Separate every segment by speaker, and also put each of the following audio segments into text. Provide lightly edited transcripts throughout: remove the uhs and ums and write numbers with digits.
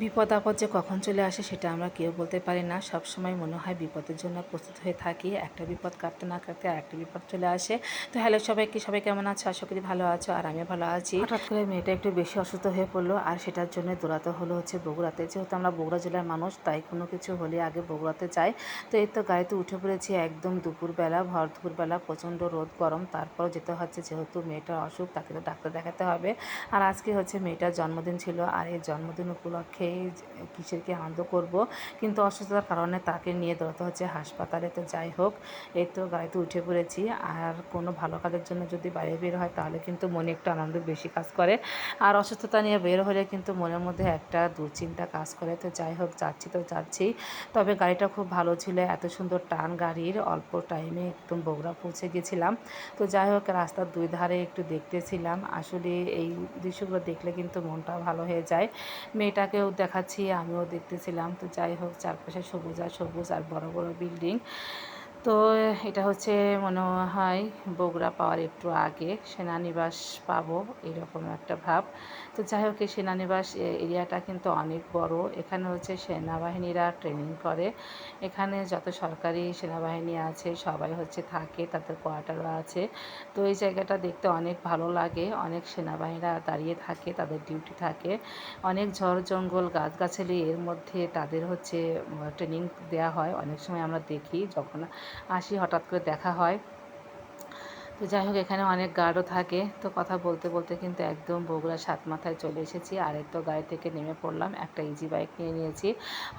Speaker 1: বিপদ আপদ যে কখন চলে আসে সেটা আমরা কেউ বলতে পারি না। সব সময় মনে হয় বিপদের জন্য প্রস্তুত হয়ে থাকি, একটা বিপদ কাটতে না কাটতে আরেকটা বিপদ চলে আসে। তো হ্যালো সবাইকে, সবাই কেমন আছো? আশা করি ভালো আছো, আর আমিও ভালো আছি। হঠাৎ করে মেয়েটা একটু বেশি অসুস্থ হয়ে পড়লো, আর সেটার জন্য দৌড়াতে হলো হচ্ছে বগুড়াতে। যেহেতু আমরা বগুড়া জেলার মানুষ, তাই কোনো কিছু হলে আগে বগুড়াতে যাই। তো এই তো গাড়িতে উঠে পড়েছি একদম দুপুরবেলা, ভর দুপুরবেলা, প্রচণ্ড রোদ গরম, তারপরও যেতে হচ্ছে যেহেতু মেয়েটার অসুখ, তাকে তো ডাক্তার দেখাতে হবে। আর আজকে হচ্ছে মেয়েটার জন্মদিন ছিল, আর এই জন্মদিন উপলক্ষে কিসের কি আনন্দ করব, কিন্তু অসুস্থতার কারণে তাকে নিয়ে দৌড়াতে হচ্ছে হাসপাতালে। তো যাই হোক, এই তো গাড়িতে উঠে পড়েছি। আর কোনো ভালো কাজের জন্য যদি বাইরে বের হয় তাহলে কিন্তু মনে একটু আনন্দ বেশি কাজ করে, আর অসুস্থতা নিয়ে বের হলে কিন্তু মনের মধ্যে একটা দুশ্চিন্তা কাজ করে। তো যাই হোক, যাচ্ছি তো যাচ্ছি। তবে গাড়িটা খুব ভালো ছিল, এত সুন্দর টান গাড়ির, অল্প টাইমে একদম বগুড়া পৌঁছে গেছিলাম। তো যাই হোক, রাস্তার দুই ধারে একটু দেখতেছিলাম, আসলে এই দৃশ্যগুলো দেখলে কিন্তু মনটা ভালো হয়ে যায়। মেয়েটাকেও দেখাচ্ছি, আমিও দেখতেছিলাম। তো যাই হোক, চারপাশে সবুজ আর সবুজ, আর বড় বড় বিল্ডিং। তো এটা হচ্ছে মনে হয় বগুড়া পাওয়ার একটু আগে সেনানিবাস পাবো, এরকম একটা ভাব। তো যাই হোক, এই সেনানিবাস এরিয়াটা কিন্তু অনেক বড়। এখানে হচ্ছে সেনাবাহিনীরা ট্রেনিং করে। এখানে যত সরকারি সেনাবাহিনী আছে সবাই হচ্ছে থাকে, তাদের কোয়ার্টারও আছে। তো এই জায়গাটা দেখতে অনেক ভালো লাগে, অনেক সেনাবাহিনীরা দাঁড়িয়ে থাকে, তাদের ডিউটি থাকে। অনেক ঝড় জঙ্গল গাছগাছালি, এর মধ্যে তাদের হচ্ছে ট্রেনিং দেওয়া হয়। অনেক সময় আমরা দেখি, যখন আসি হঠাৎ করে দেখা হয়। তো যাই হোক, এখানে অনেক গার্ডও থাকে। তো কথা বলতে বলতে কিন্তু একদম বগুড়া সাত মাথায় চলে এসেছি। আর এই তো গাড়ি থেকে নেমে পড়লাম, একটা ইজি বাইক নিয়ে নিয়েছি।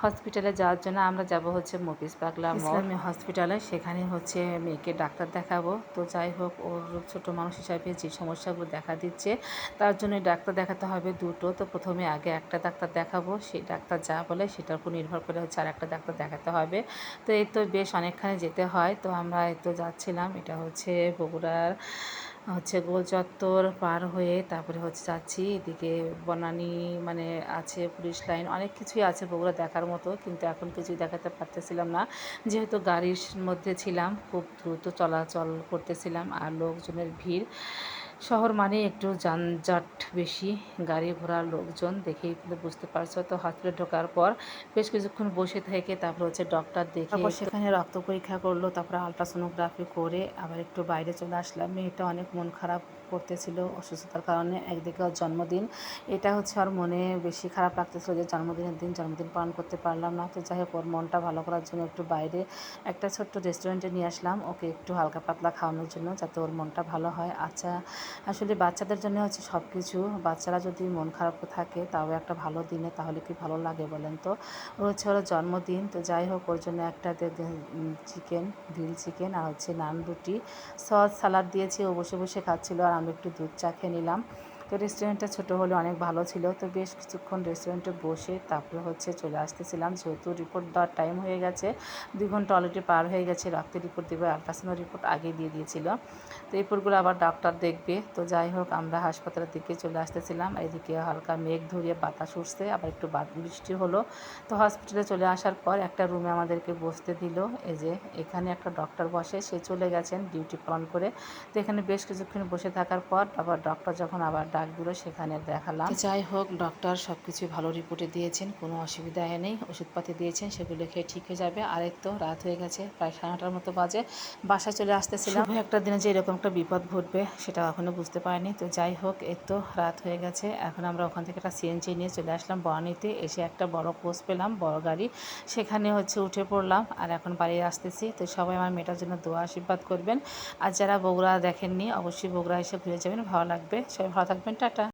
Speaker 1: হসপিটালে যাওয়ার জন্য আমরা যাব হচ্ছে মফিজ পাগলা ইসলামী হসপিটালে, সেখানে হচ্ছে মেয়েকে ডাক্তার দেখাবো। তো যাই হোক, ওর ছোটো মানুষ হিসাবে যে সমস্যাগুলো দেখা দিচ্ছে, তার জন্য ডাক্তার দেখাতে হবে দুটো। তো প্রথমে আগে একটা ডাক্তার দেখাবো, সেই ডাক্তার যা বলে সেটার উপর নির্ভর করে হচ্ছে আর একটা ডাক্তার দেখাতে হবে। তো এই তো বেশ অনেকখানি যেতে হয়। তো আমরা এই তো যাচ্ছিলাম, এটা হচ্ছে বগুড়ার হচ্ছে গোল চত্বর পার হয়ে তারপরে হচ্ছে যাচ্ছি এদিকে বনানী, মানে আছে পুলিশ লাইন, অনেক কিছুই আছে বগুড়া দেখার মতো, কিন্তু এখন কিছুই দেখাতে পারতেছিলাম না, যেহেতু গাড়ির মধ্যে ছিলাম, খুব দ্রুত চলাচল করতেছিলাম, আর লোকজনের ভিড়। শহর মানে একটু যানজট বেশি, গাড়ি ঘোড়া লোকজন দেখেই কিন্তু বুঝতে পারছো। তো হসপিটালে ঢোকার পর বেশ কিছুক্ষণ বসে থেকে তারপর হচ্ছে ডক্টর দেখে, তারপর সেখানে রক্ত পরীক্ষা করলো, তারপরে আলট্রাসোনোগ্রাফি করে আবার একটু বাইরে চলে আসলাম। মেয়েটা অনেক মন খারাপ করতেছিল অসুস্থতার কারণে। একদিকে ওর জন্মদিন, এটা হচ্ছে ওর মনে বেশি খারাপ লাগতেছিল যে জন্মদিনের দিন জন্মদিন পালন করতে পারলাম না। তো যাই হোক, ওর মনটা ভালো করার জন্য একটু বাইরে একটা ছোট্ট রেস্টুরেন্টে নিয়ে আসলাম ওকে, একটু হালকা পাতলা খাওয়ানোর জন্য, যাতে ওর মনটা ভালো হয়। আচ্ছা, আসলে বাচ্চাদের জন্য হচ্ছে সব কিছু। বাচ্চারা যদি মন খারাপ থাকে, তাও একটা ভালো দিনে, তাহলে কি ভালো লাগে বলেন তো? ও হচ্ছে ওর জন্মদিন। তো যাই হোক, ওর জন্য একটা চিকেন, গ্রিল চিকেন, আর হচ্ছে নান রুটি, সস সালাদ দিয়েছি। ও বসে বসে খাচ্ছিল, আর আমি একটু দুধ চা খেয়ে নিলাম। তো রেস্টুরেন্টটা ছোটো হলে অনেক ভালো ছিল। তো বেশ কিছুক্ষণ রেস্টুরেন্টে বসে তারপরে হচ্ছে চলে আসতেছিলাম, যেহেতু রিপোর্ট দেওয়ার টাইম হয়ে গেছে, 2 ঘন্টা অলরেডি পার হয়ে গেছে। রক্তের রিপোর্ট দেবে, আলট্রাসাউন্ড রিপোর্ট আগে দিয়ে দিয়েছিল। তো রিপোর্টগুলো আবার ডাক্তার দেখবে। তো যাই হোক, আমরা হাসপাতালের দিকে চলে আসতেছিলাম। এদিকে হালকা মেঘ ধরিয়ে বাতাস উঠছে, আবার একটু বৃষ্টি হলো। তো হসপিটালে চলে আসার পর একটা রুমে আমাদেরকে বসতে দিল। এই যে এখানে একটা ডক্টর বসে, সে চলে গেছেন ডিউটি পালন করে। তো এখানে বেশ কিছুক্ষণ বসে থাকার পর আবার ডক্টর যখন আবার ডাক দিল, সেখানে দেখালাম। তো যাই হোক, ডক্টর সব কিছু ভালো রিপোর্টে দিয়েছেন, কোনো অসুবিধা নেই। ওষুধপাতি দিয়েছেন, সেগুলো খেয়ে ঠিক হয়ে যাবে। আর এই তো রাত হয়ে গেছে, প্রায় 9:30 মতো বাজে। বাসায় চলে আসতেছিলাম। শুভ একটা দিনে যে এরকম একটা বিপদ ঘটবে সেটা এখনও বুঝতে পারিনি। তো যাই হোক, এই তো রাত হয়ে গেছে। এখন আমরা ওখান থেকে একটা সিএনজি নিয়ে চলে আসলাম বনানীতে। এসে একটা বড় কোচ পেলাম, বড় গাড়ি, সেখানে হচ্ছে উঠে পড়লাম, আর এখন বাড়ি আসতেছি। তো সবাই আমার মেয়েটার জন্য দোয়া আশীর্বাদ করবেন। আর যারা বগুড়া দেখেননি, অবশ্যই বগুড়া এসে ঘুরে যাবেন, ভালো লাগবে। সবাই ভালো থাকবেন, টাটা।